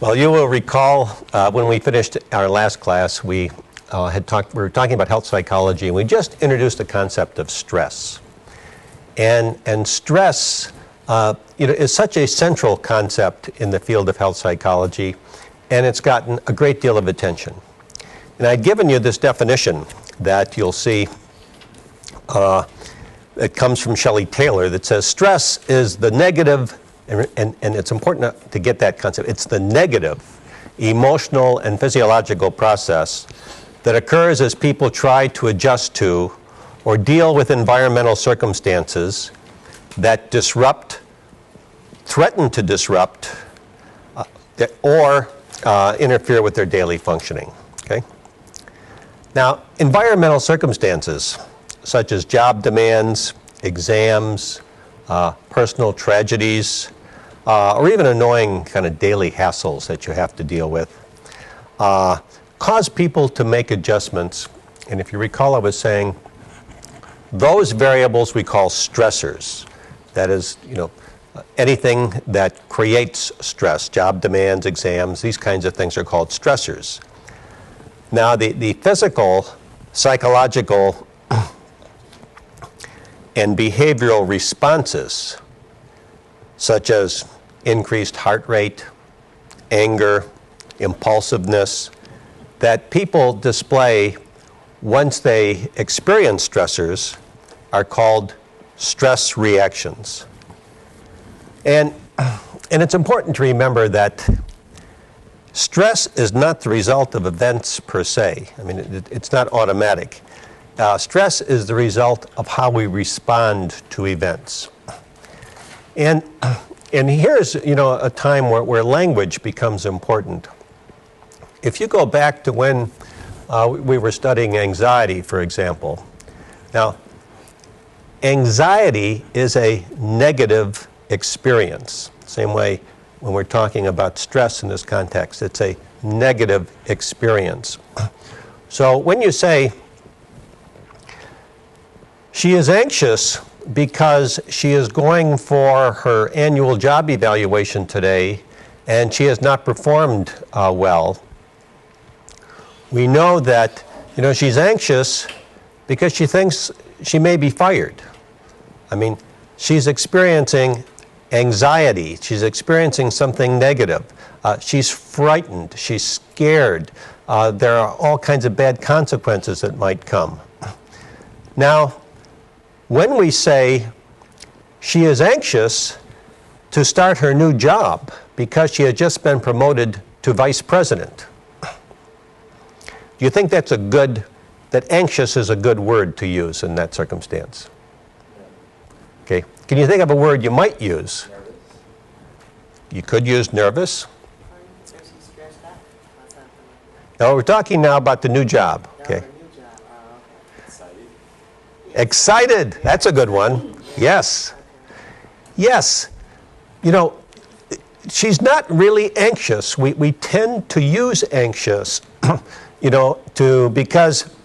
Well, you will recall when we finished our last class, we were talking about health psychology, and we just introduced the concept of stress. And stress is such a central concept in the field of health psychology, and it's gotten a great deal of attention. And I'd given you this definition that you'll see. It comes from Shelley Taylor that says stress is the negative, and it's important to get that concept, it's the negative emotional and physiological process that occurs as people try to adjust to or deal with environmental circumstances that threaten to disrupt, or interfere with their daily functioning. Okay? Now, environmental circumstances such as job demands, exams, personal tragedies, or even annoying kind of daily hassles that you have to deal with, cause people to make adjustments. And if you recall, I was saying those variables we call stressors. That is, anything that creates stress, job demands, exams, these kinds of things are called stressors. Now, the physical, psychological, and behavioral responses, such as increased heart rate, anger, impulsiveness, that people display once they experience stressors, are called stress reactions. And it's important to remember that stress is not the result of events per se. I mean, it's not automatic. Stress is the result of how we respond to events. And here's, a time where language becomes important. If you go back to when we were studying anxiety, for example. Now, anxiety is a negative experience. Same way when we're talking about stress in this context, it's a negative experience. So when you say, she is anxious because she is going for her annual job evaluation today and she has not performed well, we know that, she's anxious because she thinks she may be fired. I mean, she's experiencing anxiety. She's experiencing something negative. She's frightened. She's scared. There are all kinds of bad consequences that might come. Now, when we say she is anxious to start her new job because she had just been promoted to vice president, do you think that anxious is a good word to use in that circumstance? Okay. Can you think of a word you might use? Nervous. You could use nervous. No, we're talking now about the new job. Okay. Excited. Excited. That's a good one. Yes. Yes. She's not really anxious. We tend to use anxious, because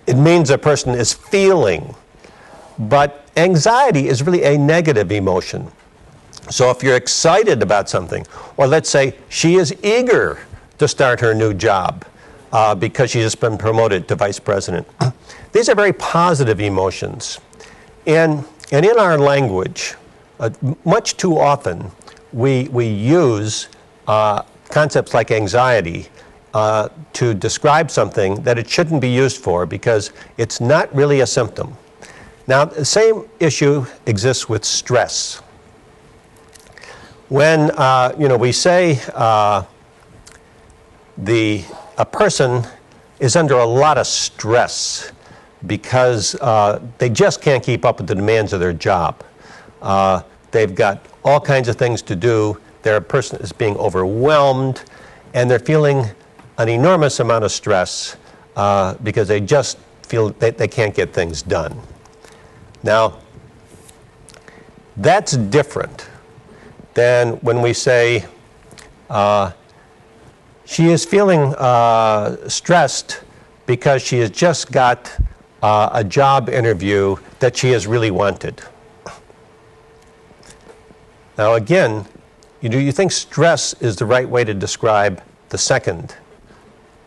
it means a person is feeling. But anxiety is really a negative emotion. So if you're excited about something, or let's say she is eager to start her new job because she's just been promoted to vice president. These are very positive emotions. And in our language, much too often, we use concepts like anxiety to describe something that it shouldn't be used for because it's not really a symptom. Now, the same issue exists with stress. When we say a person is under a lot of stress because they just can't keep up with the demands of their job. They've got all kinds of things to do. Their person is being overwhelmed, and they're feeling an enormous amount of stress because they just feel that they can't get things done. Now, that's different than when we say she is feeling stressed because she has just got a job interview that she has really wanted. Now again, do you think stress is the right way to describe the second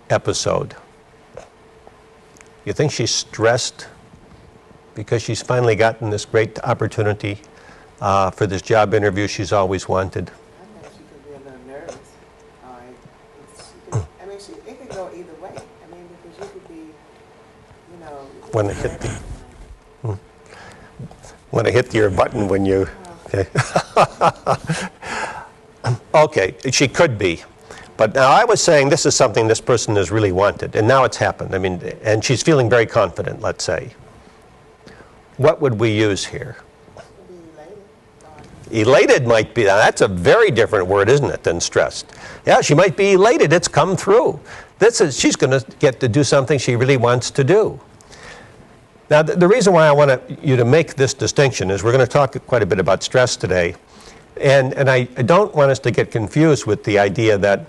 episode? You think she's stressed because she's finally gotten this great opportunity for this job interview she's always wanted? I think she could be a little nervous. It could go either way. I mean, because you could be, you know. When I hit your button when you. Okay. Okay, she could be. But now I was saying this is something this person has really wanted, and now it's happened. I mean, and she's feeling very confident, let's say. What would we use here? Elated might be, that's a very different word, isn't it, than stressed. Yeah, she might be elated, it's come through. She's going to get to do something she really wants to do. Now, the reason why I want you to make this distinction is we're going to talk quite a bit about stress today. And I don't want us to get confused with the idea that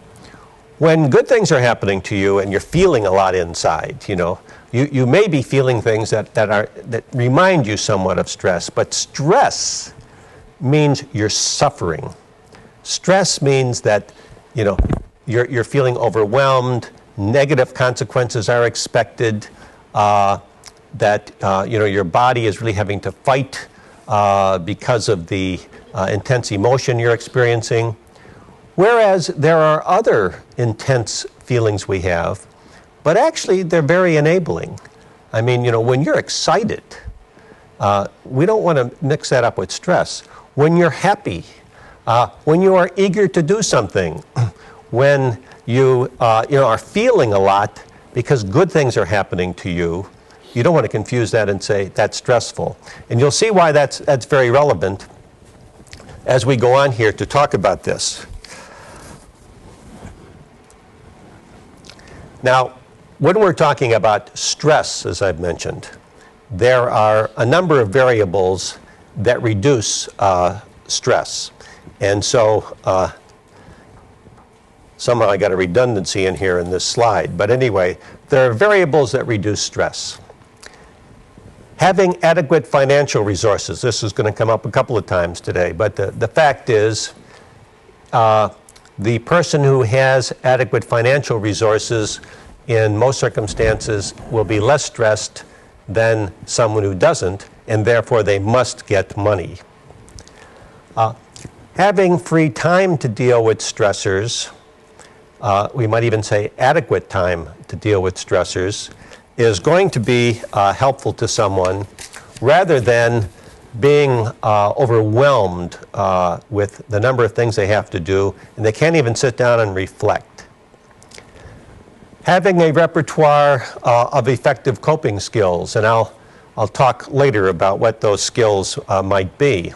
when good things are happening to you and you're feeling a lot inside, you may be feeling things that remind you somewhat of stress, but stress means you're suffering. Stress means that, you're feeling overwhelmed, negative consequences are expected, that your body is really having to fight because of the intense emotion you're experiencing. Whereas there are other intense feelings we have, but actually they're very enabling. I mean, when you're excited, we don't want to mix that up with stress. When you're happy, when you are eager to do something, when you are feeling a lot because good things are happening to you, you don't want to confuse that and say that's stressful. And you'll see why that's very relevant as we go on here to talk about this. Now, when we're talking about stress, as I've mentioned, there are a number of variables that reduce stress. And so somehow I got a redundancy in here in this slide. But anyway, there are variables that reduce stress. Having adequate financial resources. This is going to come up a couple of times today. But the fact is, the person who has adequate financial resources in most circumstances will be less stressed than someone who doesn't, and therefore they must get money. Having free time to deal with stressors, we might even say adequate time to deal with stressors, is going to be helpful to someone rather than being overwhelmed with the number of things they have to do, and they can't even sit down and reflect. Having a repertoire of effective coping skills, and I'll talk later about what those skills might be.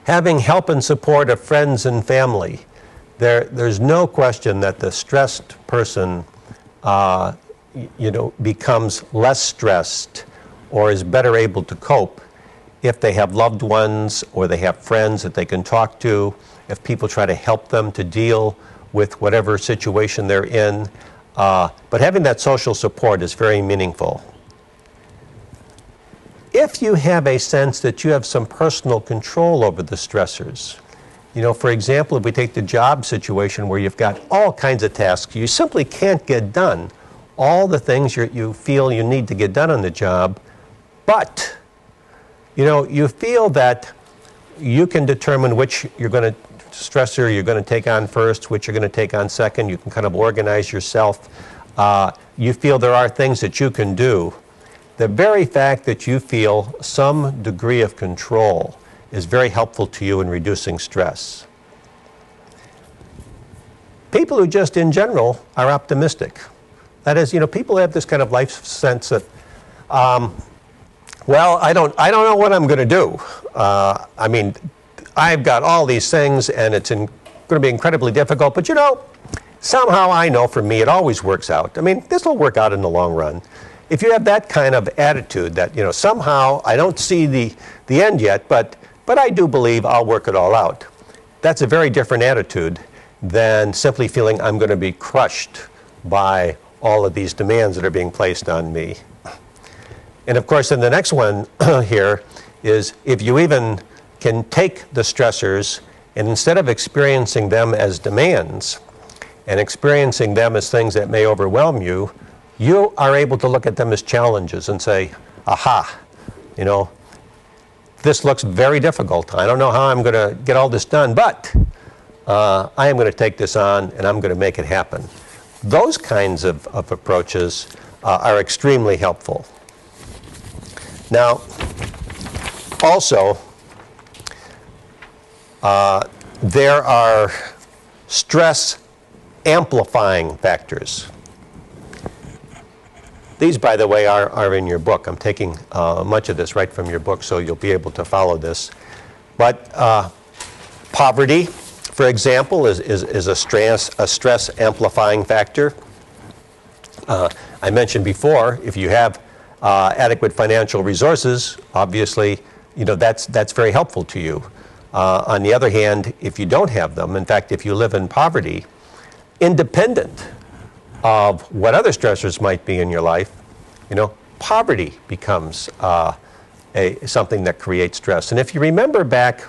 Having help and support of friends and family. There's no question that the stressed person becomes less stressed or is better able to cope if they have loved ones or they have friends that they can talk to, if people try to help them to deal with whatever situation they're in. But having that social support is very meaningful. If you have a sense that you have some personal control over the stressors, for example, if we take the job situation where you've got all kinds of tasks, you simply can't get done all the things you feel you need to get done on the job, but you feel that you can determine which stressor you're going to take on first, which you're going to take on second. You can kind of organize yourself. You feel there are things that you can do. The very fact that you feel some degree of control is very helpful to you in reducing stress. People who just in general are optimistic. That is, people have this kind of life sense that, well, I don't know what I'm going to do. I mean, I've got all these things, and it's going to be incredibly difficult. But somehow I know for me it always works out. I mean, this will work out in the long run. If you have that kind of attitude that somehow I don't see the end yet, but I do believe I'll work it all out. That's a very different attitude than simply feeling I'm going to be crushed by all of these demands that are being placed on me. And of course, then the next one here is if you even can take the stressors And instead of experiencing them as demands and experiencing them as things that may overwhelm you, you are able to look at them as challenges and say, aha, you know, this looks very difficult. I don't know how I'm going to get all this done, but I am going to take this on and I'm going to make it happen. Those kinds of approaches are extremely helpful. Now, also, there are stress amplifying factors. These, by the way, are in your book. I'm taking much of this right from your book, so you'll be able to follow this. But poverty, for example, is a stress amplifying factor. I mentioned before, if you have adequate financial resources, obviously, you know, that's very helpful to you. On the other hand, if you don't have them, in fact, if you live in poverty, independent of what other stressors might be in your life, you know, poverty becomes something that creates stress. And if you remember back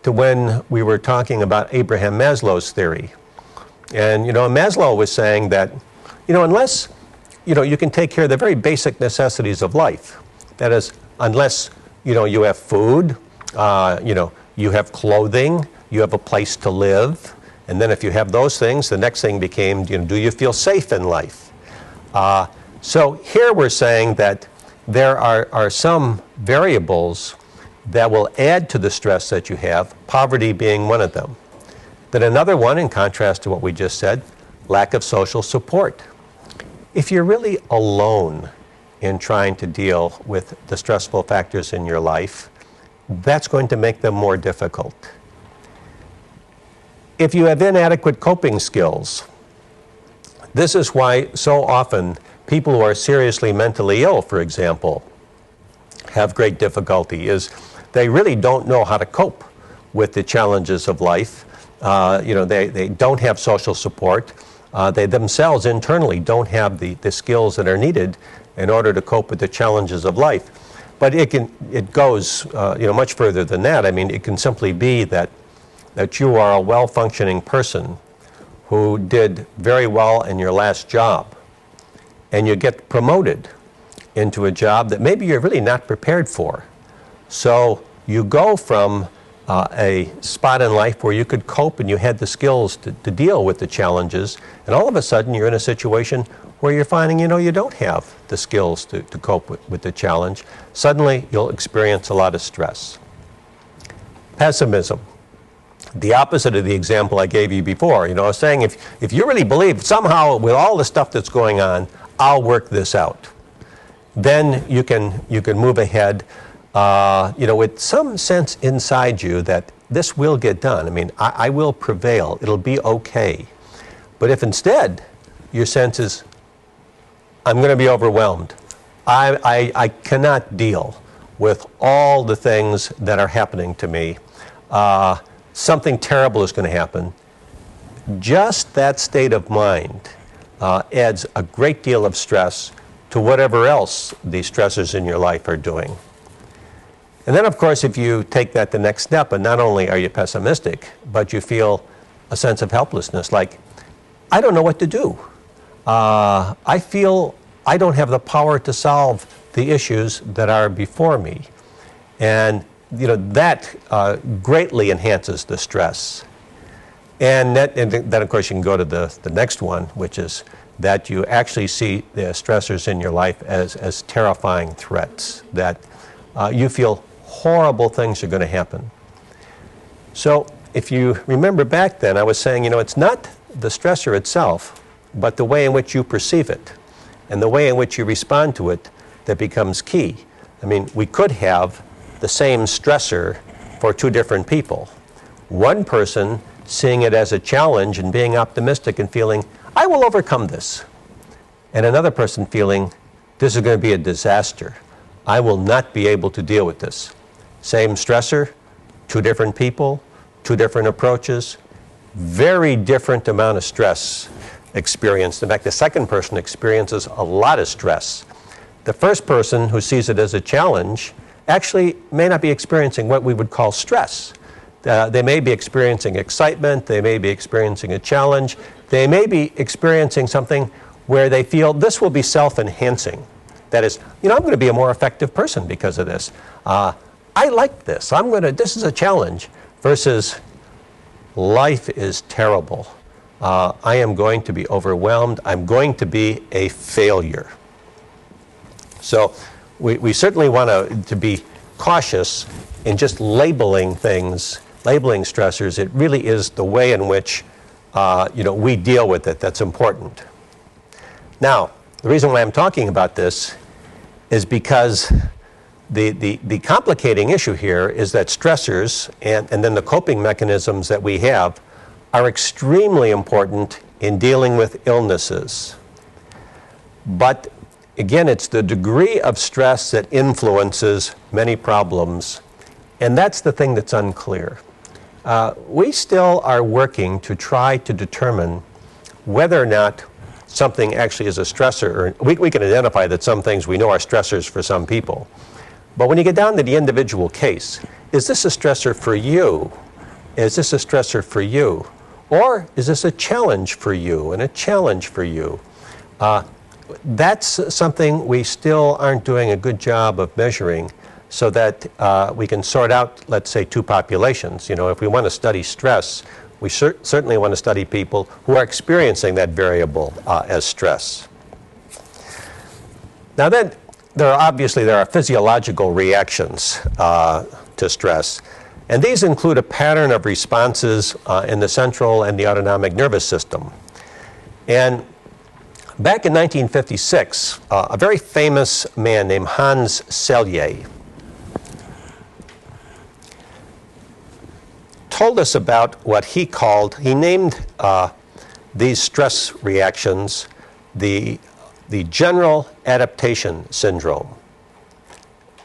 to when we were talking about Abraham Maslow's theory, and, you know, Maslow was saying that, you know, unless, you know, you can take care of the very basic necessities of life, that is, unless, you know, you have food, you know, you have clothing, you have a place to live, and then if you have those things, the next thing became, you know, do you feel safe in life? So here we're saying that there are some variables that will add to the stress that you have, poverty being one of them. Then another one, in contrast to what we just said, lack of social support. If you're really alone in trying to deal with the stressful factors in your life, that's going to make them more difficult. If you have inadequate coping skills, this is why so often people who are seriously mentally ill, for example, have great difficulty, is they really don't know how to cope with the challenges of life. You know, they don't have social support. They themselves internally don't have the skills that are needed in order to cope with the challenges of life. But it goes you know, much further than that. I mean, it can simply be that you are a well-functioning person who did very well in your last job, and you get promoted into a job that maybe you're really not prepared for. So you go from a spot in life where you could cope and you had the skills to deal with the challenges, and all of a sudden you're in a situation where you're finding, you know, you don't have the skills to cope with the challenge. Suddenly you'll experience a lot of stress. Pessimism. The opposite of the example I gave you before. You know, I was saying if you really believe somehow with all the stuff that's going on, I'll work this out, then you can move ahead, you know, with some sense inside you that this will get done. I mean, I will prevail. It'll be okay. But if instead your sense is, I'm going to be overwhelmed. I cannot deal with all the things that are happening to me. Something terrible is going to happen. Just that state of mind adds a great deal of stress to whatever else these stressors in your life are doing. And then, of course, if you take that the next step, and not only are you pessimistic, but you feel a sense of helplessness, like, I don't know what to do. I feel I don't have the power to solve the issues that are before me. And you know, that greatly enhances the stress. And then, of course, you can go to the next one, which is that you actually see the stressors in your life as terrifying threats, that you feel horrible things are going to happen. So if you remember back then, I was saying, you know, it's not the stressor itself, but the way in which you perceive it and the way in which you respond to it that becomes key. I mean, we could have the same stressor for two different people. One person seeing it as a challenge and being optimistic and feeling, I will overcome this. And another person feeling, this is going to be a disaster. I will not be able to deal with this. Same stressor, two different people, two different approaches, very different amount of stress experienced. In fact, the second person experiences a lot of stress. The first person who sees it as a challenge actually may not be experiencing what we would call stress. They may be experiencing excitement, they may be experiencing a challenge, they may be experiencing something where they feel this will be self-enhancing. That is, I'm going to be a more effective person because of this. I like this. This is a challenge, versus life is terrible. I am going to be overwhelmed. I'm going to be a failure. So we certainly want to be cautious in just labeling things, labeling stressors. It really is the way in which we deal with it that's important. Now, the reason why I'm talking about this is because the complicating issue here is that stressors and then the coping mechanisms that we have are extremely important in dealing with illnesses. But again, it's the degree of stress that influences many problems, and that's the thing that's unclear. We still are working to try to determine whether or not something actually is a stressor. Or we can identify that some things we know are stressors for some people. But when you get down to the individual case, is this a stressor for you? Is this a stressor for you? Or is this a challenge for you and a challenge for you? That's something we still aren't doing a good job of measuring, so that we can sort out, let's say, two populations. If we want to study stress, we certainly want to study people who are experiencing that variable as stress. Now then, there are physiological reactions to stress, and these include a pattern of responses in the central and the autonomic nervous system. And back in 1956, a very famous man named Hans Selye told us about what he named these stress reactions the general adaptation syndrome,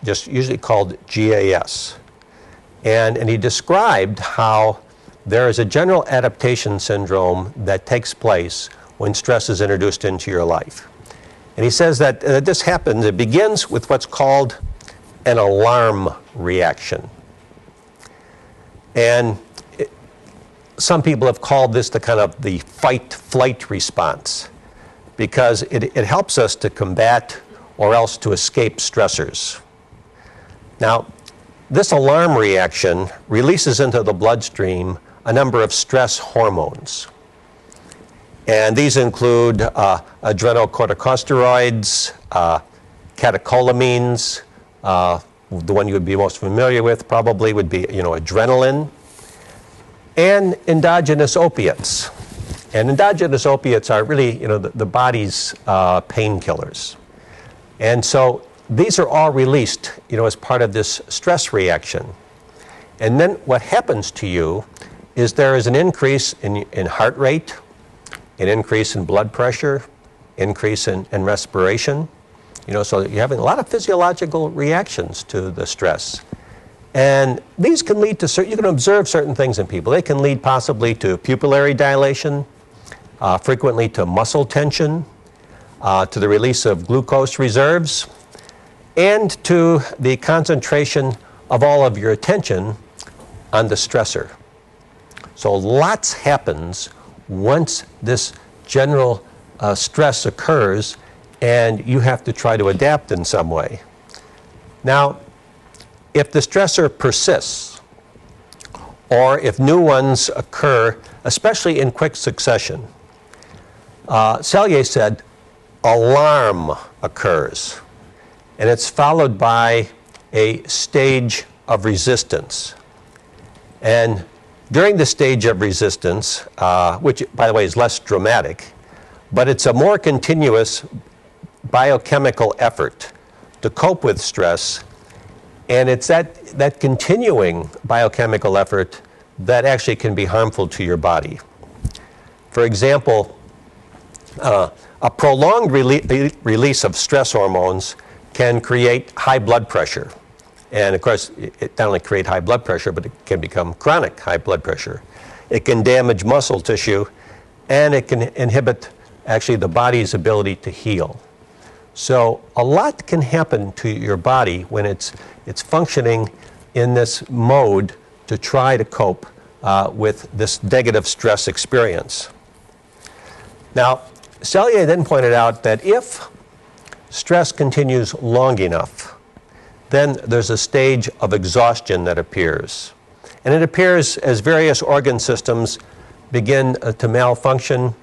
just usually called GAS. And he described how there is a general adaptation syndrome that takes place when stress is introduced into your life. And he says that this happens, it begins with what's called an alarm reaction. And some people have called this the fight-flight response, because it helps us to combat or else to escape stressors. Now, this alarm reaction releases into the bloodstream a number of stress hormones. And these include adrenocorticosteroids, catecholamines. The one you would be most familiar with probably would be adrenaline, and endogenous opiates. And endogenous opiates are really the body's painkillers. And so these are all released as part of this stress reaction. And then what happens to you is there is an increase in heart rate, an increase in blood pressure, increase in respiration. So you're having a lot of physiological reactions to the stress. And these can lead to, you can observe certain things in people. They can lead possibly to pupillary dilation, frequently to muscle tension, to the release of glucose reserves, and to the concentration of all of your attention on the stressor. So lots happens once this general stress occurs, and you have to try to adapt in some way. Now, if the stressor persists, or if new ones occur, especially in quick succession, Selye said alarm occurs, and it's followed by a stage of resistance. And during the stage of resistance, which by the way is less dramatic, but it's a more continuous biochemical effort to cope with stress, and it's that continuing biochemical effort that actually can be harmful to your body. For example, a prolonged release of stress hormones can create high blood pressure. And of course, it not only creates high blood pressure, but it can become chronic high blood pressure. It can damage muscle tissue, and it can inhibit actually the body's ability to heal. So a lot can happen to your body when it's functioning in this mode to try to cope with this negative stress experience. Now, Selye then pointed out that if stress continues long enough, then there's a stage of exhaustion that appears. And it appears as various organ systems begin to malfunction.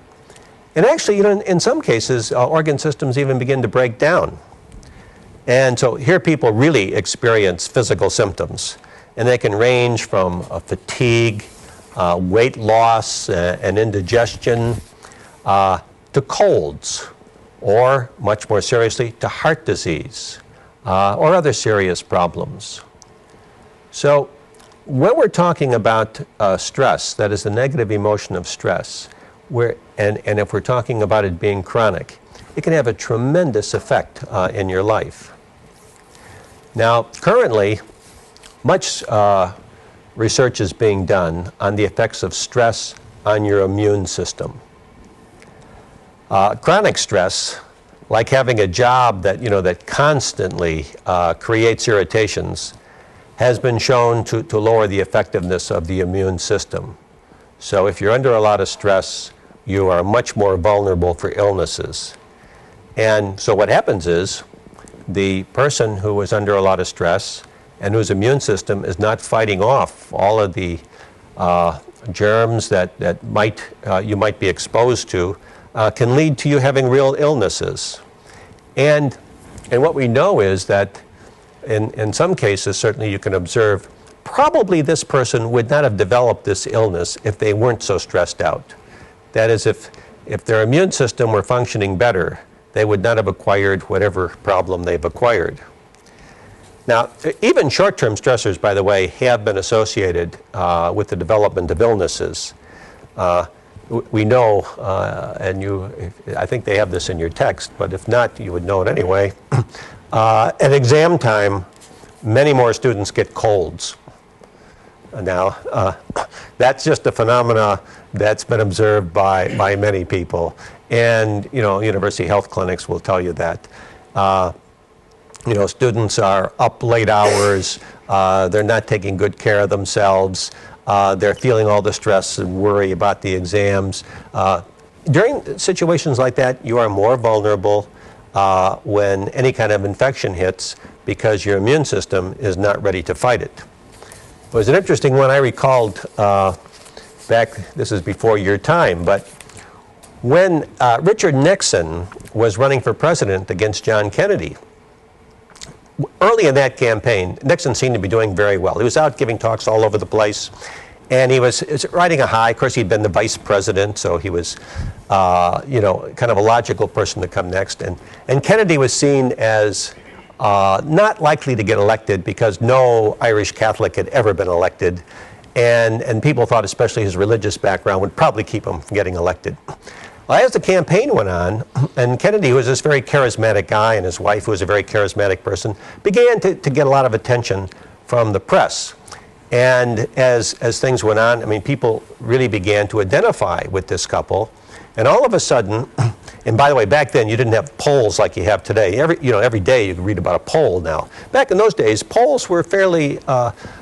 And actually, in some cases, organ systems even begin to break down. And so here people really experience physical symptoms. And they can range from fatigue, weight loss, and indigestion, to colds, or much more seriously, to heart disease, or other serious problems. So when we're talking about stress, that is the negative emotion of stress, and if we're talking about it being chronic, it can have a tremendous effect in your life. Now, currently, much research is being done on the effects of stress on your immune system. Chronic stress, like having a job that, that constantly creates irritations, has been shown to lower the effectiveness of the immune system. So if you're under a lot of stress, you are much more vulnerable for illnesses. And so what happens is the person who is under a lot of stress and whose immune system is not fighting off all of the germs that you might be exposed to can lead to you having real illnesses. And what we know is that in some cases, certainly you can observe, probably this person would not have developed this illness if they weren't so stressed out. That is, if their immune system were functioning better, they would not have acquired whatever problem they've acquired. Now, even short-term stressors, by the way, have been associated with the development of illnesses. We know, and I think they have this in your text, but if not, you would know it anyway. At exam time, many more students get colds. Now, that's just a phenomena that's been observed by many people. And, university health clinics will tell you that. Students are up late hours, they're not taking good care of themselves, they're feeling all the stress and worry about the exams. During situations like that, you are more vulnerable when any kind of infection hits because your immune system is not ready to fight it. It was an interesting one I recalled back, this is before your time, but when Richard Nixon was running for president against John Kennedy, early in that campaign, Nixon seemed to be doing very well. He was out giving talks all over the place, and he was riding a high. Of course, he'd been the vice president, so he was, kind of a logical person to come next. And Kennedy was seen as not likely to get elected because no Irish Catholic had ever been elected, and people thought especially his religious background would probably keep him from getting elected. Well, as the campaign went on, and Kennedy, who was this very charismatic guy, and his wife, who was a very charismatic person, began to get a lot of attention from the press. And as things went on, people really began to identify with this couple. And all of a sudden, and by the way, back then you didn't have polls like you have today. Every day you can read about a poll now. Back in those days, polls were fairly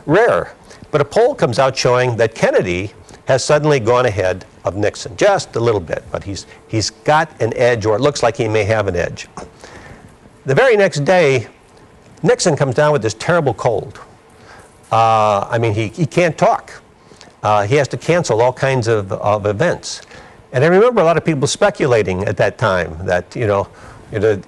rare. But a poll comes out showing that Kennedy has suddenly gone ahead of Nixon, just a little bit, but he's got an edge, or it looks like he may have an edge. The very next day, Nixon comes down with this terrible cold. He can't talk. He has to cancel all kinds of events. And I remember a lot of people speculating at that time that,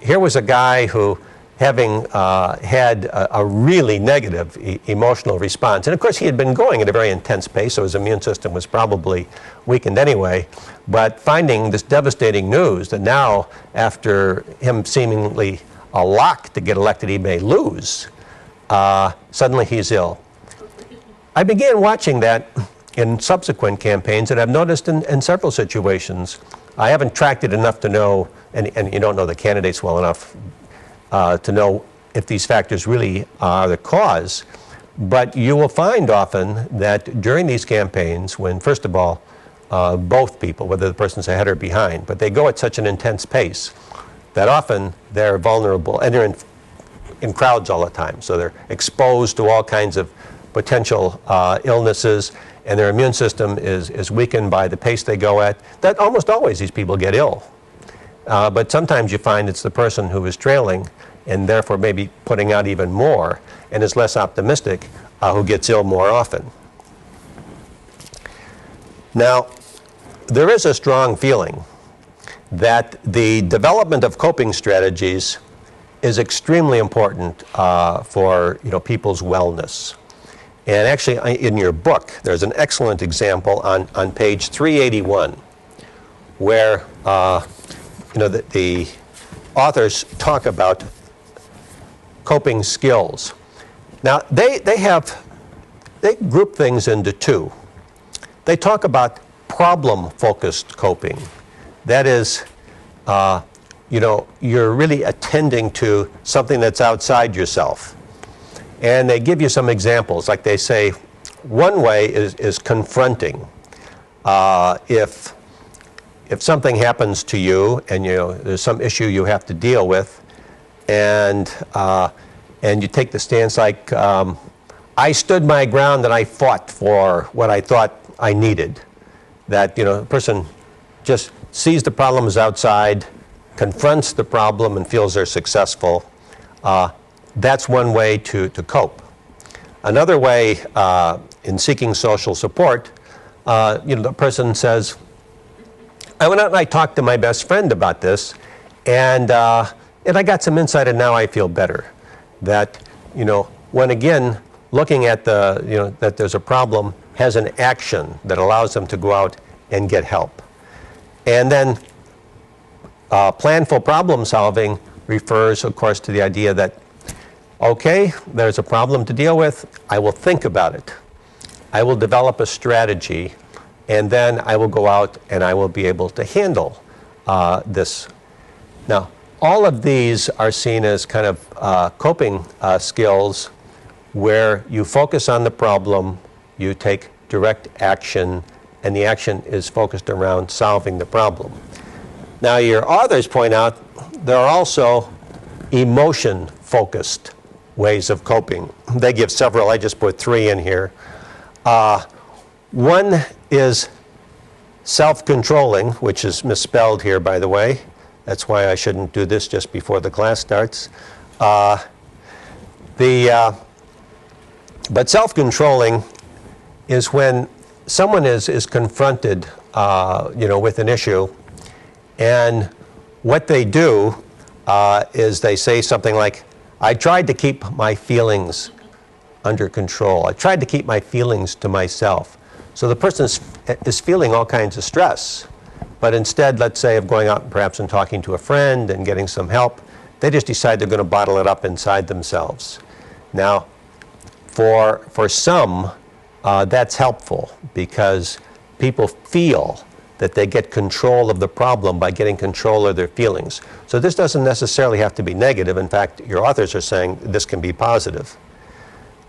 here was a guy who, having had a really negative emotional response. And of course, he had been going at a very intense pace, so his immune system was probably weakened anyway. But finding this devastating news that now, after him seemingly a lock to get elected, he may lose, suddenly he's ill. I began watching that in subsequent campaigns, and I've noticed in several situations. I haven't tracked it enough to know, and you don't know the candidates well enough to know if these factors really are the cause. But you will find often that during these campaigns, when, first of all, both people, whether the person's ahead or behind, but they go at such an intense pace that often they're vulnerable, and they're in crowds all the time, so they're exposed to all kinds of potential illnesses, and their immune system is weakened by the pace they go at, that almost always these people get ill. But sometimes you find it's the person who is trailing and therefore maybe putting out even more and is less optimistic who gets ill more often. Now, there is a strong feeling that the development of coping strategies is extremely important for people's wellness. And actually, in your book, there's an excellent example on page 381, where the authors talk about coping skills. Now, they group things into two. They talk about problem-focused coping. That is, you're really attending to something that's outside yourself. And they give you some examples, like they say, one way is confronting. If something happens to you and there's some issue you have to deal with, and you take the stance like, I stood my ground and I fought for what I thought I needed. That the person just sees the problem as outside, confronts the problem, and feels they're successful. That's one way to cope. Another way in seeking social support, the person says, I went out and I talked to my best friend about this, and I got some insight, and now I feel better. That when again looking at that there's a problem has an action that allows them to go out and get help. And then planful problem solving refers, of course, to the idea that, okay, there's a problem to deal with, I will think about it. I will develop a strategy, and then I will go out and I will be able to handle this. Now, all of these are seen as kind of coping skills where you focus on the problem, you take direct action, and the action is focused around solving the problem. Now, your authors point out there are also emotion-focused ways of coping. They give several. I just put 3 in here. One is self-controlling, which is misspelled here, by the way. That's why I shouldn't do this just before the class starts. But self-controlling is when someone is confronted, with an issue, and what they do is they say something like, I tried to keep my feelings under control. I tried to keep my feelings to myself. So the person is feeling all kinds of stress. But instead, let's say, of going out perhaps and talking to a friend and getting some help, they just decide they're going to bottle it up inside themselves. Now, for some, that's helpful because people feel that they get control of the problem by getting control of their feelings. So this doesn't necessarily have to be negative. In fact, your authors are saying this can be positive.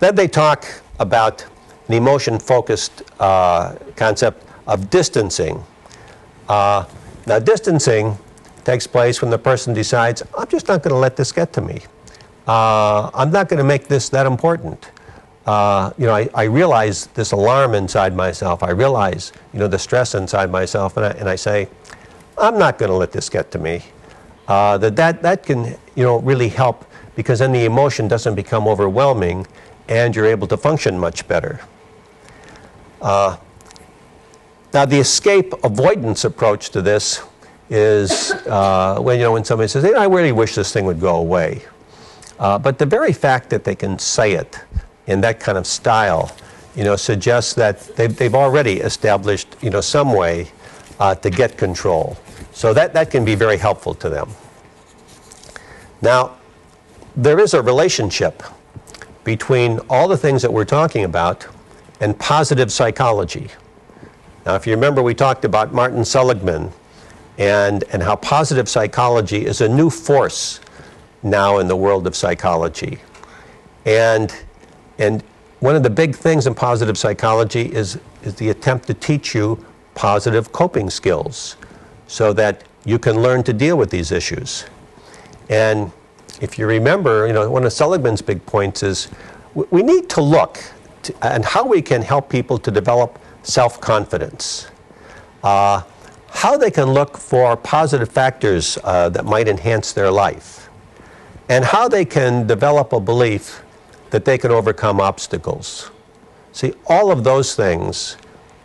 Then they talk about an emotion-focused concept of distancing. Now, distancing takes place when the person decides, I'm just not going to let this get to me. I'm not going to make this that important. I realize this alarm inside myself. I realize, the stress inside myself, and I say, I'm not going to let this get to me. That can, really help because then the emotion doesn't become overwhelming, and you're able to function much better. Now, the escape avoidance approach to this is when somebody says, I really wish this thing would go away. But the very fact that they can say it in that kind of style, suggests that they've already established, some way to get control. So that can be very helpful to them. Now, there is a relationship between all the things that we're talking about and positive psychology. Now, if you remember, we talked about Martin Seligman and how positive psychology is a new force now in the world of psychology. And one of the big things in positive psychology is the attempt to teach you positive coping skills so that you can learn to deal with these issues. And if you remember, one of Seligman's big points is we need to look and how we can help people to develop self-confidence. How they can look for positive factors that might enhance their life, and how they can develop a belief that they can overcome obstacles. See, all of those things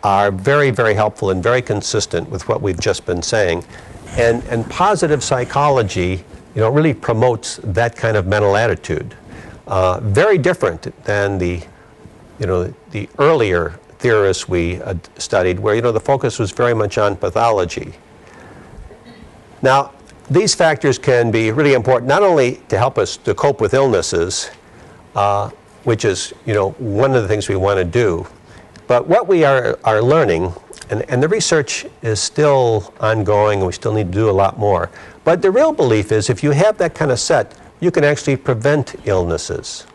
are very, very helpful and very consistent with what we've just been saying. And positive psychology, really promotes that kind of mental attitude. Very different than the earlier theorists we studied, where the focus was very much on pathology. Now, these factors can be really important not only to help us to cope with illnesses, which is one of the things we want to do, but what we are learning, and the research is still ongoing, and we still need to do a lot more. But the real belief is if you have that kind of set, you can actually prevent illnesses.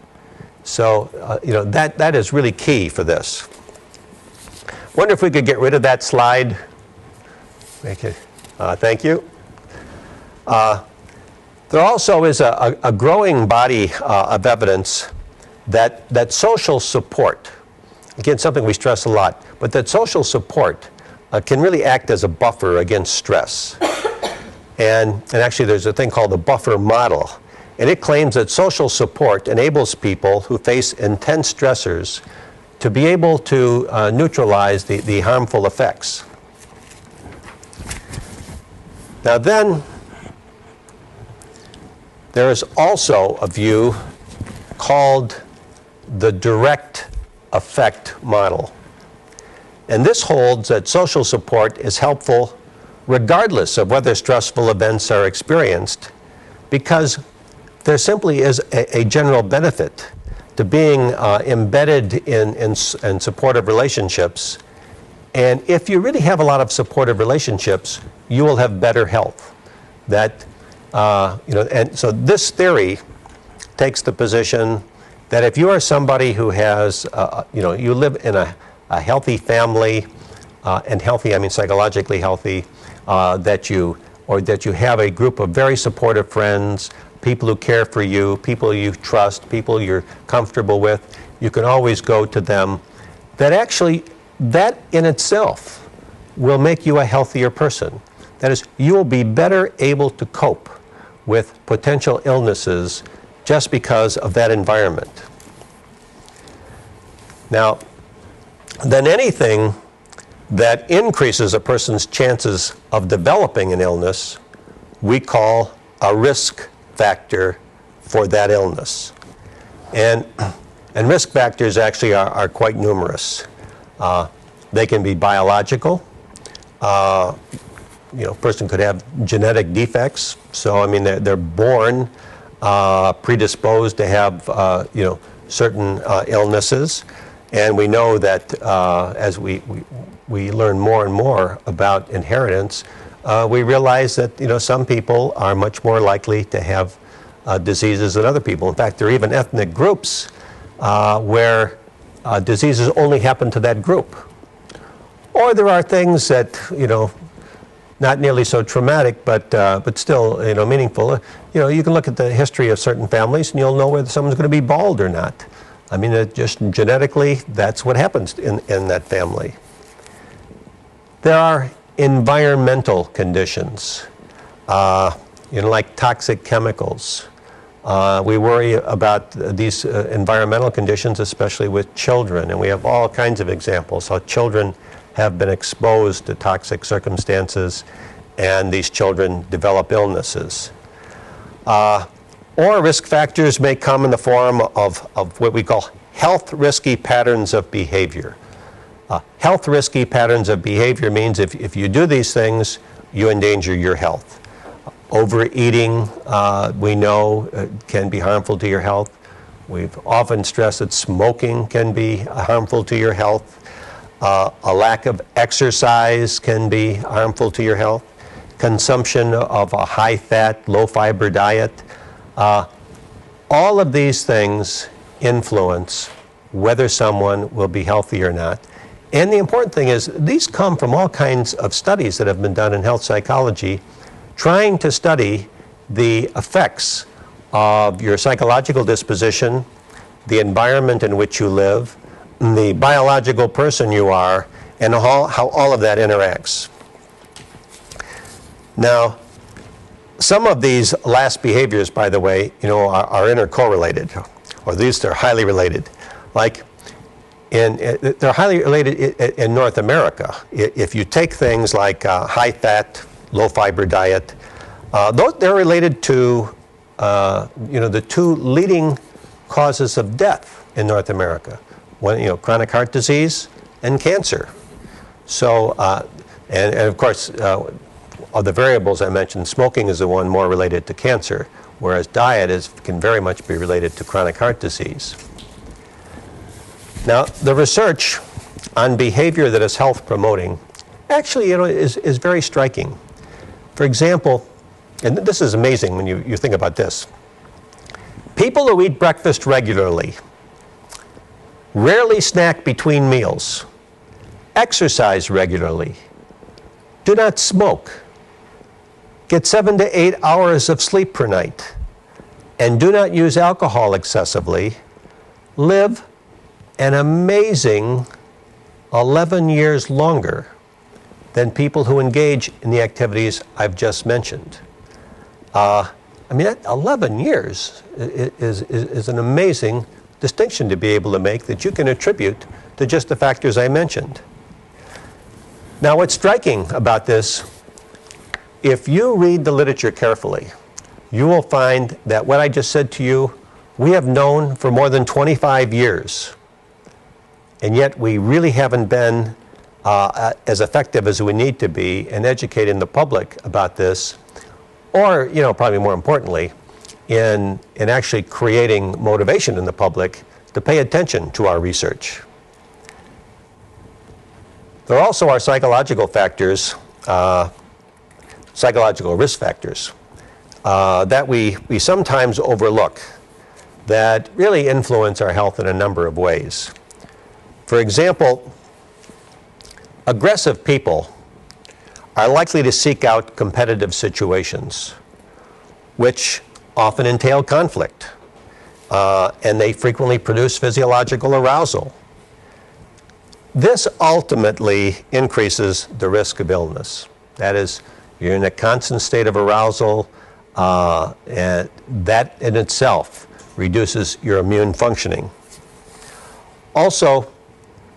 So that is really key for this. Wonder if we could get rid of that slide. Thank you. There also is a growing body of evidence that social support, again, something we stress a lot, but that social support can really act as a buffer against stress. And actually there's a thing called the buffer model. And it claims that social support enables people who face intense stressors to be able to neutralize the harmful effects. Now then, there is also a view called the direct effect model. And this holds that social support is helpful regardless of whether stressful events are experienced, because there simply is a general benefit to being embedded in supportive relationships. And if you really have a lot of supportive relationships, you will have better health. And so this theory takes the position that if you are somebody who has, you live in a healthy family, and healthy, I mean psychologically healthy, that you have a group of very supportive friends, people who care for you, people you trust, people you're comfortable with, you can always go to them, that in itself will make you a healthier person. That is, you will be better able to cope with potential illnesses just because of that environment. Now, then anything that increases a person's chances of developing an illness, we call a risk factor for that illness. And risk factors actually are quite numerous. They can be biological. A person could have genetic defects. So, I mean, they're born predisposed to have, certain illnesses. And we know that as we learn more and more about inheritance, we realize that some people are much more likely to have diseases than other people. In fact, there are even ethnic groups where diseases only happen to that group. Or there are things that not nearly so traumatic, but still meaningful. You can look at the history of certain families, and you'll know whether someone's going to be bald or not. I mean, just genetically, that's what happens in that family. There are environmental conditions, like toxic chemicals. We worry about these environmental conditions, especially with children, and we have all kinds of examples how children have been exposed to toxic circumstances, and these children develop illnesses. Or risk factors may come in the form of what we call health risky patterns of behavior. Health risky patterns of behavior means if you do these things, you endanger your health. Overeating, we know, can be harmful to your health. We've often stressed that smoking can be harmful to your health. A lack of exercise can be harmful to your health. Consumption of a high-fat, low-fiber diet. All of these things influence whether someone will be healthy or not. And the important thing is these come from all kinds of studies that have been done in health psychology, trying to study the effects of your psychological disposition, the environment in which you live, the biological person you are, and how all of that interacts. Now, some of these last behaviors, by the way, are intercorrelated, or at least they're highly related. Like, they're highly related in North America. If you take things like high-fat, low-fiber diet, they're related to the two leading causes of death in North America. One, chronic heart disease and cancer. So, and of course, of the variables I mentioned, smoking is the one more related to cancer, whereas diet can very much be related to chronic heart disease. Now, the research on behavior that is health promoting actually, is very striking. For example, and this is amazing when you think about this. People who eat breakfast regularly, rarely snack between meals, exercise regularly, do not smoke, get 7 to 8 hours of sleep per night, and do not use alcohol excessively, live an amazing 11 years longer than people who engage in the activities I've just mentioned. I mean, that 11 years is an amazing distinction to be able to make that you can attribute to just the factors I mentioned. Now, what's striking about this, if you read the literature carefully, you will find that what I just said to you, we have known for more than 25 years. And yet we really haven't been as effective as we need to be in educating the public about this, or, probably more importantly, in actually creating motivation in the public to pay attention to our research. There also are psychological factors, psychological risk factors, that we sometimes overlook that really influence our health in a number of ways. For example, aggressive people are likely to seek out competitive situations, which often entail conflict, and they frequently produce physiological arousal. This ultimately increases the risk of illness. That is, you're in a constant state of arousal, and that in itself reduces your immune functioning. Also,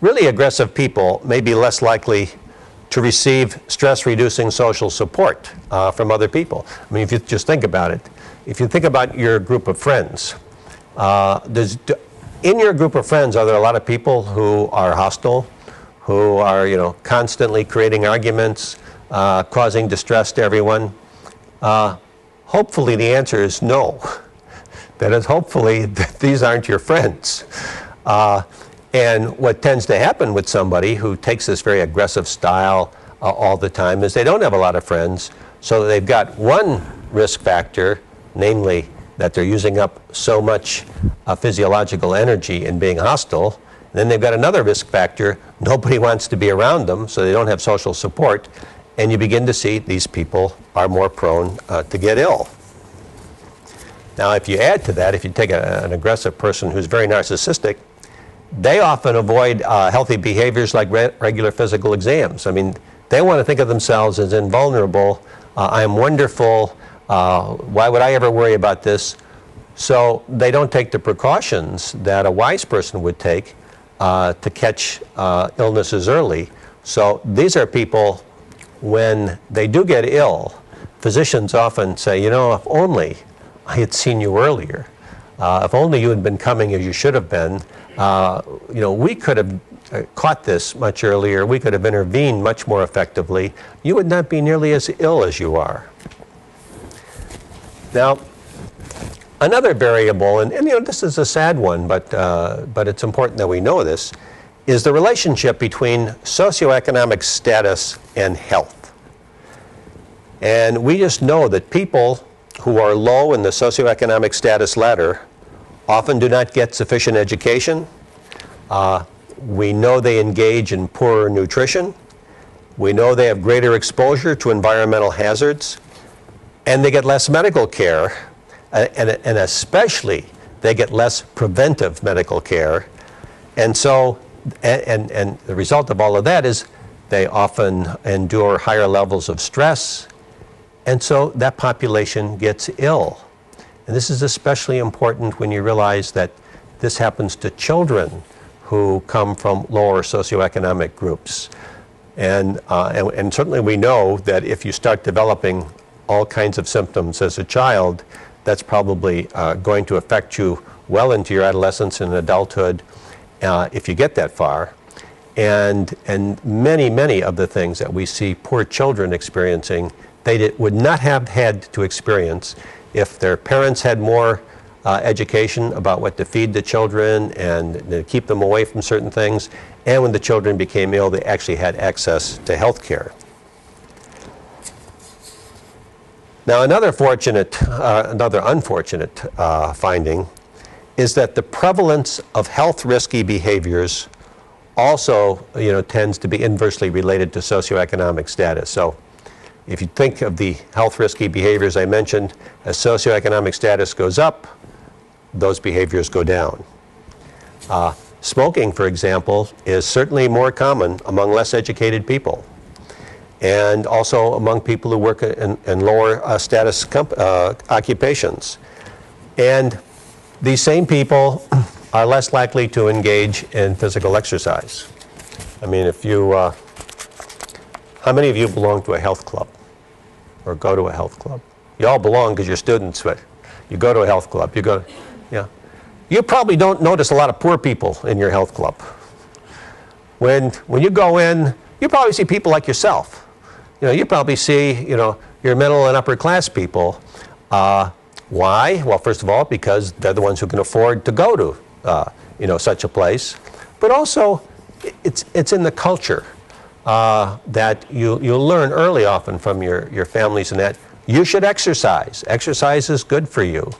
really aggressive people may be less likely to receive stress-reducing social support from other people. I mean, if you just think about it, if you think about your group of friends, in your group of friends, are there a lot of people who are hostile, who are, constantly creating arguments, causing distress to everyone? Hopefully the answer is no. That is, hopefully these aren't your friends. And what tends to happen with somebody who takes this very aggressive style all the time is they don't have a lot of friends, so they've got one risk factor, namely that they're using up so much physiological energy in being hostile. And then they've got another risk factor, nobody wants to be around them, so they don't have social support, and you begin to see these people are more prone to get ill. Now, if you add to that, if you take an aggressive person who's very narcissistic, they often avoid healthy behaviors like regular physical exams. I mean, they want to think of themselves as invulnerable. I'm wonderful. Why would I ever worry about this? So they don't take the precautions that a wise person would take to catch illnesses early. So these are people, when they do get ill, physicians often say, if only I had seen you earlier. If only you had been coming as you should have been, we could have caught this much earlier. We could have intervened much more effectively. You would not be nearly as ill as you are. Now, another variable, and this is a sad one, but it's important that we know this, is the relationship between socioeconomic status and health. And we just know that people who are low in the socioeconomic status ladder often do not get sufficient education. We know they engage in poorer nutrition. We know they have greater exposure to environmental hazards, and they get less medical care, and especially they get less preventive medical care. And so and the result of all of that is they often endure higher levels of stress, and so that population gets ill. And this is especially important when you realize that this happens to children who come from lower socioeconomic groups. And certainly we know that if you start developing all kinds of symptoms as a child, that's probably going to affect you well into your adolescence and adulthood if you get that far. And many of the things that we see poor children experiencing, they would not have had to experience if their parents had more education about what to feed the children and to keep them away from certain things. And when the children became ill, they actually had access to health care. Now, another unfortunate finding is that the prevalence of health-risky behaviors also, tends to be inversely related to socioeconomic status. So, if you think of the health-risky behaviors I mentioned, as socioeconomic status goes up, those behaviors go down. Smoking, for example, is certainly more common among less educated people, and also among people who work in lower status occupations. And these same people are less likely to engage in physical exercise. I mean, how many of you belong to a health club or go to a health club? You all belong because you're students, but you go to a health club. Yeah. You probably don't notice a lot of poor people in your health club. When you go in, you probably see people like yourself. You probably see, your middle and upper class people. Why? Well, first of all, because they're the ones who can afford to go to, such a place. But also, it's in the culture that you'll learn early often from your families and that you should exercise. Exercise is good for you.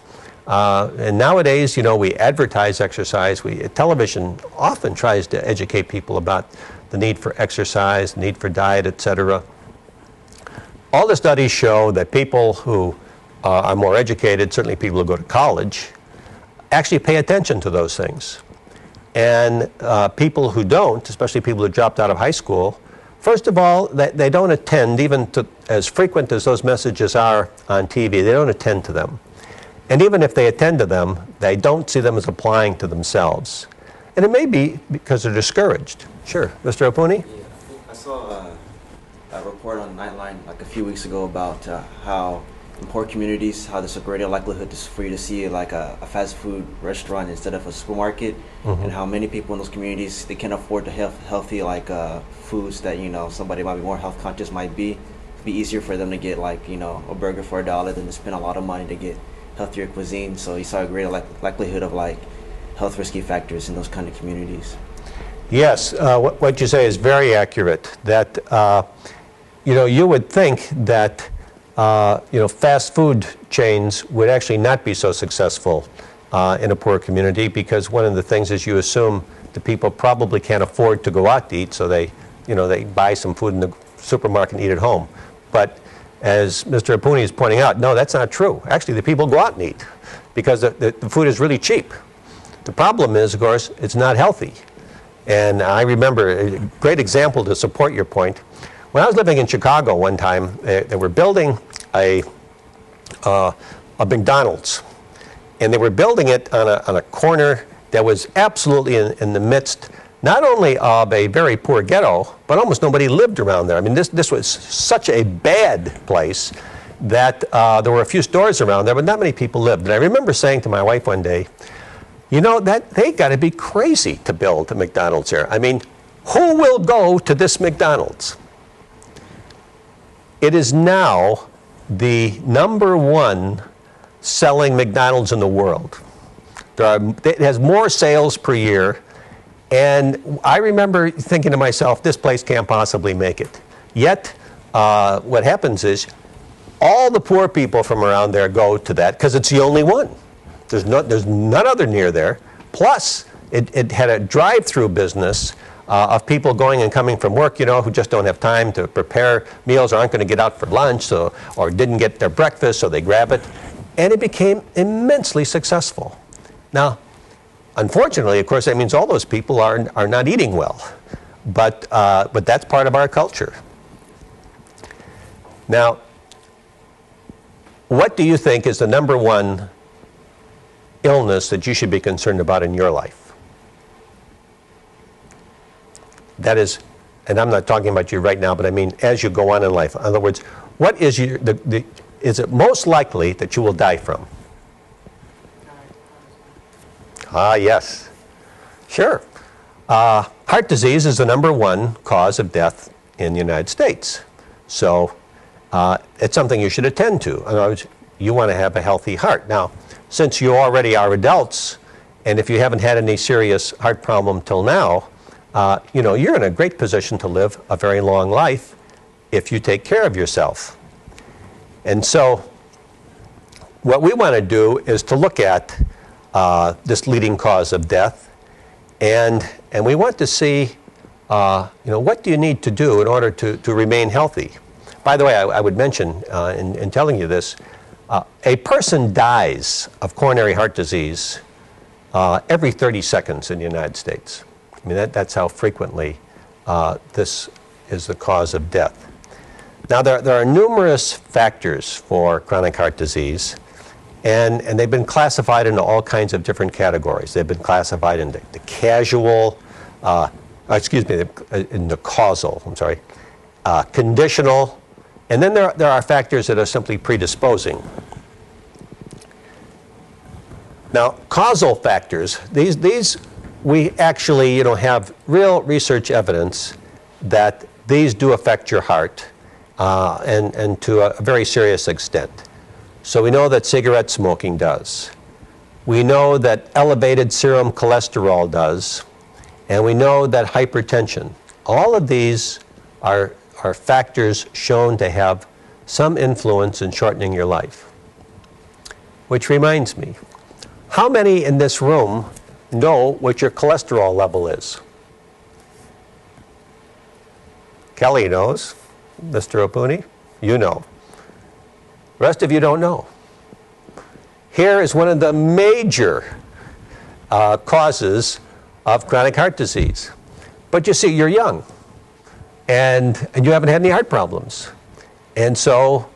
And nowadays, we advertise exercise. Television often tries to educate people about the need for exercise, need for diet, etc. All the studies show that people who are more educated, certainly people who go to college, actually pay attention to those things. And people who don't, especially people who dropped out of high school, first of all, they don't attend, even to, as frequent as those messages are on TV, they don't attend to them. And even if they attend to them, they don't see them as applying to themselves. And it may be because they're discouraged. Sure, Mr. Opuni? Yeah, I saw a report on Nightline like a few weeks ago about how in poor communities, how there's a greater likelihood for you to see like a fast food restaurant instead of a supermarket, and how many people in those communities, they can't afford to have healthy foods that somebody might be more health conscious might be. It'd be easier for them to get a burger for $1 than to spend a lot of money to get healthier cuisine. So you saw a greater likelihood of health risky factors in those kind of communities. Yes, what you say is very accurate. That you would think that fast food chains would actually not be so successful in a poor community, because one of the things is you assume the people probably can't afford to go out to eat, so they buy some food in the supermarket and eat at home. But as Mr. Opuni is pointing out, no, that's not true. Actually, the people go out and eat because the food is really cheap. The problem is, of course, it's not healthy. And I remember a great example to support your point. When I was living in Chicago one time, they were building a McDonald's. And they were building it on a corner that was absolutely in the midst not only of a very poor ghetto, but almost nobody lived around there. I mean, this was such a bad place that there were a few stores around there, but not many people lived. And I remember saying to my wife one day, that they got to be crazy to build a McDonald's here. I mean, who will go to this McDonald's? It is now the #1 selling McDonald's in the world. It has more sales per year. And I remember thinking to myself, this place can't possibly make it. Yet, what happens is all the poor people from around there go to that because it's the only one. There's none other near there. Plus, it had a drive-through business of people going and coming from work, who just don't have time to prepare meals or aren't going to get out for lunch or didn't get their breakfast, so they grab it. And it became immensely successful. Now, Unfortunately, of course, that means all those people are not eating well. But that's part of our culture. Now, what do you think is the number one illness that you should be concerned about in your life? That is, and I'm not talking about you right now, but I mean as you go on in life. In other words, what is is it most likely that you will die from? Ah, yes. Sure. Heart disease is the number one cause of death in the United States. So it's something you should attend to. In other words, you want to have a healthy heart. Now, since you already are adults, and if you haven't had any serious heart problem till now, you're in a great position to live a very long life if you take care of yourself. And so what we want to do is to look at this leading cause of death, and we want to see, what do you need to do in order to remain healthy? By the way, I would mention in telling you this, a person dies of coronary heart disease every 30 seconds in the United States. I mean, that's how frequently this is the cause of death. Now, there are numerous factors for chronic heart disease, and they've been classified into all kinds of different categories. They've been classified into the causal, conditional, and then there are factors that are simply predisposing. Now, causal factors, these we actually have real research evidence that these do affect your heart and to a very serious extent. So we know that cigarette smoking does. We know that elevated serum cholesterol does. And we know that hypertension. All of these are factors shown to have some influence in shortening your life. Which reminds me, how many in this room know what your cholesterol level is? Kelly knows. Mr. Opuni, you know. The rest of you don't know. Here is one of the major causes of chronic heart disease. But you see, you're young, and you haven't had any heart problems. And so,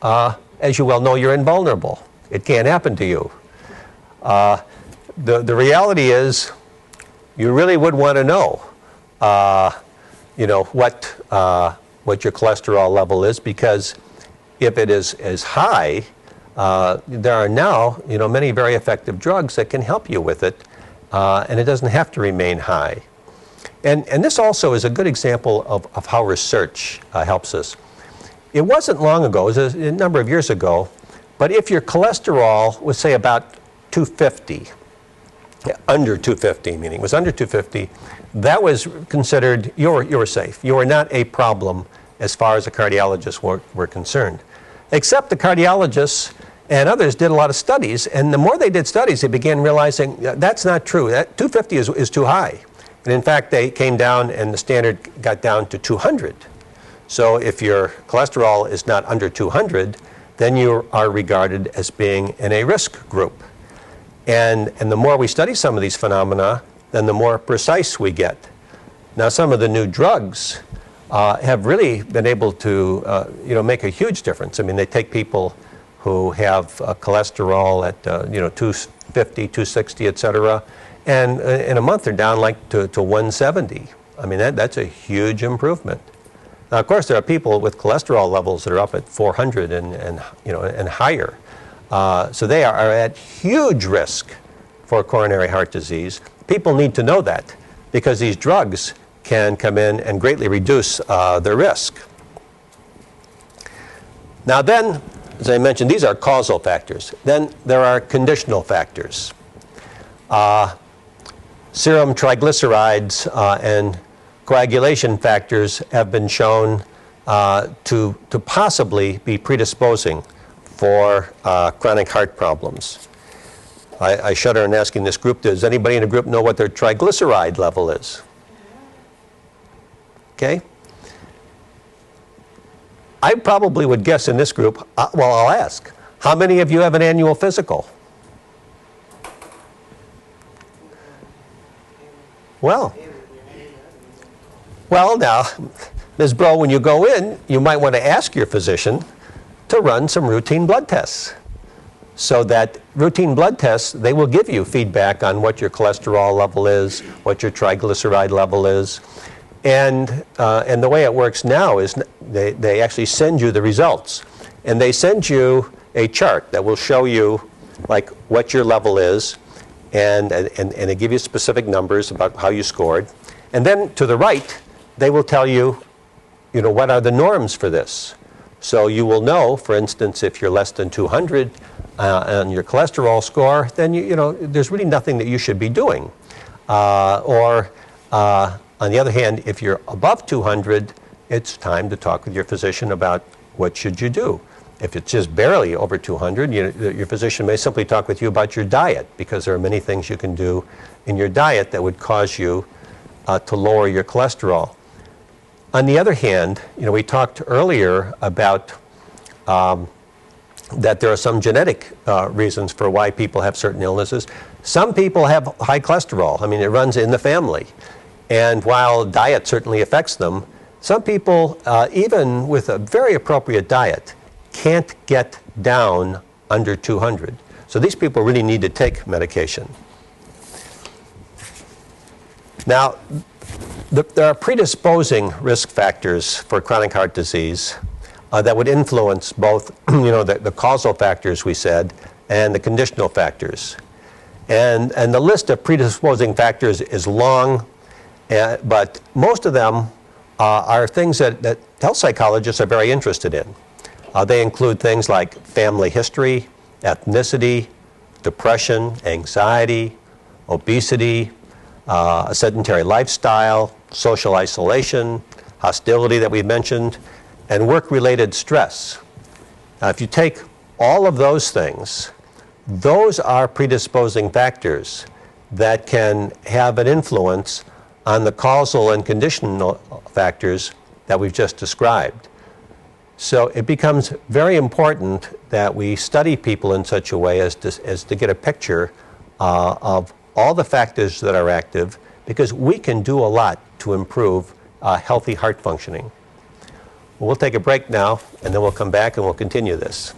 as you well know, you're invulnerable. It can't happen to you. The reality is, you really would want to know, what your cholesterol level is, because if it is high, there are now many very effective drugs that can help you with it, and it doesn't have to remain high. And this also is a good example of how research helps us. It wasn't long ago, it was a number of years ago, but if your cholesterol was, say, about 250, under 250, meaning it was under 250, that was considered you were safe. You were not a problem as far as the cardiologists were concerned. Except the cardiologists and others did a lot of studies, and the more they did studies, they began realizing that's not true. That 250 is too high. And in fact, they came down and the standard got down to 200. So if your cholesterol is not under 200, then you are regarded as being in a risk group. And the more we study some of these phenomena, then the more precise we get. Now, some of the new drugs have really been able to make a huge difference. I mean, they take people who have cholesterol at 250, 260, et cetera, and in a month they're down like to 170. I mean, that's a huge improvement. Now, of course, there are people with cholesterol levels that are up at 400 and higher. So they are at huge risk for coronary heart disease. People need to know that because these drugs can come in and greatly reduce their risk. Now then, as I mentioned, these are causal factors. Then there are conditional factors. Serum triglycerides and coagulation factors have been shown to possibly be predisposing for chronic heart problems. I shudder in asking this group, does anybody in the group know what their triglyceride level is? Okay? I probably would guess in this group, well, I'll ask, how many of you have an annual physical? Well, now, Ms. Bro, when you go in, you might want to ask your physician to run some routine blood tests. So that routine blood tests, they will give you feedback on what your cholesterol level is, what your triglyceride level is. And the way it works now is they actually send you the results. And they send you a chart that will show you like what your level is, and they give you specific numbers about how you scored. And then to the right, they will tell you, what are the norms for this. So you will know, for instance, if you're less than 200 on your cholesterol score, then there's really nothing that you should be doing. On the other hand, if you're above 200, it's time to talk with your physician about what should you do. If it's just barely over 200, your physician may simply talk with you about your diet, because there are many things you can do in your diet that would cause you to lower your cholesterol. On the other hand, we talked earlier about that there are some genetic reasons for why people have certain illnesses. Some people have high cholesterol. I mean, it runs in the family. And while diet certainly affects them, some people, even with a very appropriate diet, can't get down under 200. So these people really need to take medication. Now, there are predisposing risk factors for chronic heart disease that would influence both, the causal factors we said, and the conditional factors. And the list of predisposing factors is long, but most of them are things that health psychologists are very interested in. They include things like family history, ethnicity, depression, anxiety, obesity, a sedentary lifestyle, social isolation, hostility that we've mentioned, and work-related stress. Now, if you take all of those things, those are predisposing factors that can have an influence on the causal and conditional factors that we've just described. So it becomes very important that we study people in such a way as to get a picture of all the factors that are active, because we can do a lot to improve healthy heart functioning. We'll take a break now, and then we'll come back and we'll continue this.